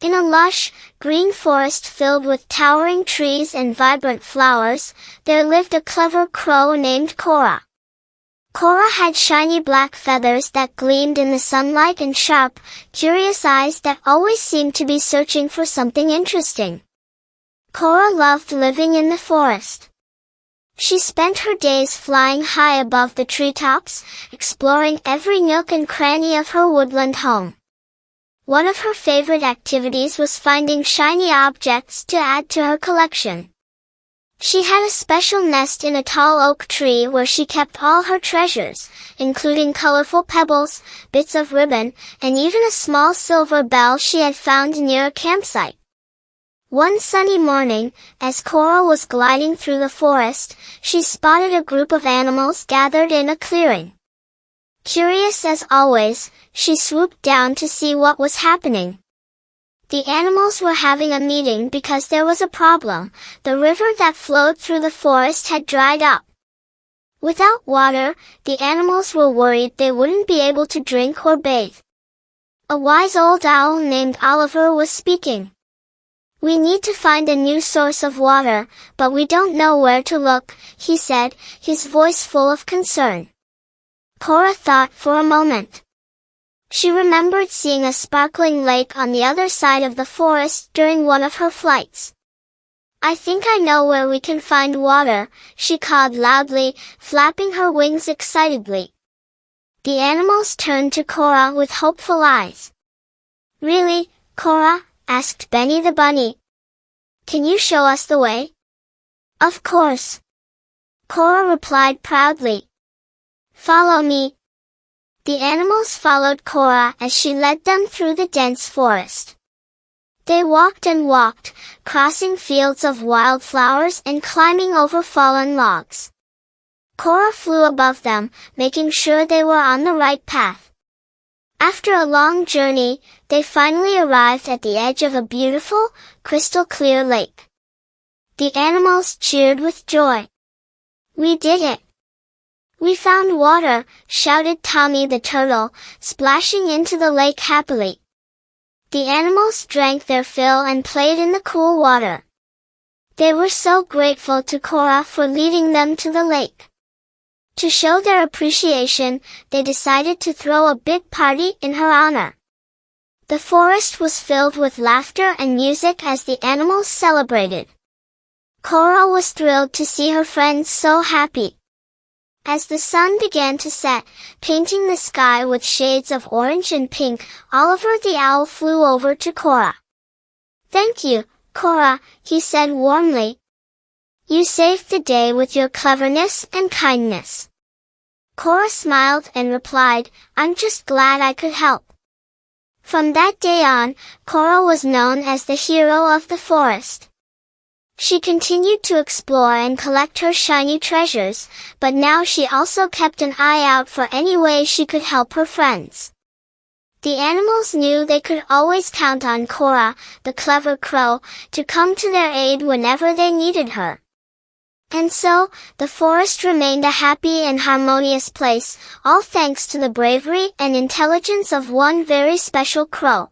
In a lush, green forest filled with towering trees and vibrant flowers, there lived a clever crow named Cora. Cora had shiny black feathers that gleamed in the sunlight and sharp, curious eyes that always seemed to be searching for something interesting. Cora loved living in the forest. She spent her days flying high above the treetops, exploring every nook and cranny of her woodland home. One of her favorite activities was finding shiny objects to add to her collection. She had a special nest in a tall oak tree where she kept all her treasures, including colorful pebbles, bits of ribbon, and even a small silver bell she had found near a campsite. One sunny morning, as Cora was gliding through the forest, she spotted a group of animals gathered in a clearing. Curious as always, she swooped down to see what was happening. The animals were having a meeting because there was a problem. The river that flowed through the forest had dried up. Without water, the animals were worried they wouldn't be able to drink or bathe. A wise old owl named Oliver was speaking. "We need to find a new source of water, but we don't know where to look," he said, his voice full of concern. Cora thought for a moment. She remembered seeing a sparkling lake on the other side of the forest during one of her flights. "I think I know where we can find water," she called loudly, flapping her wings excitedly. The animals turned to Cora with hopeful eyes. "Really, Cora?" asked Benny the bunny. "Can you show us the way?" "Of course," Cora replied proudly. "Follow me." The animals followed Cora as she led them through the dense forest. They walked and walked, crossing fields of wildflowers and climbing over fallen logs. Cora flew above them, making sure they were on the right path. After a long journey, they finally arrived at the edge of a beautiful, crystal-clear lake. The animals cheered with joy. "We did it! We found water," shouted Tommy the turtle, splashing into the lake happily. The animals drank their fill and played in the cool water. They were so grateful to Cora for leading them to the lake. To show their appreciation, they decided to throw a big party in her honor. The forest was filled with laughter and music as the animals celebrated. Cora was thrilled to see her friends so happy. As the sun began to set, painting the sky with shades of orange and pink, Oliver the owl flew over to Cora. "Thank you, Cora," he said warmly. "You saved the day with your cleverness and kindness." Cora smiled and replied, "I'm just glad I could help." From that day on, Cora was known as the hero of the forest. She continued to explore and collect her shiny treasures, but now she also kept an eye out for any way she could help her friends. The animals knew they could always count on Cora, the clever crow, to come to their aid whenever they needed her. And so, the forest remained a happy and harmonious place, all thanks to the bravery and intelligence of one very special crow.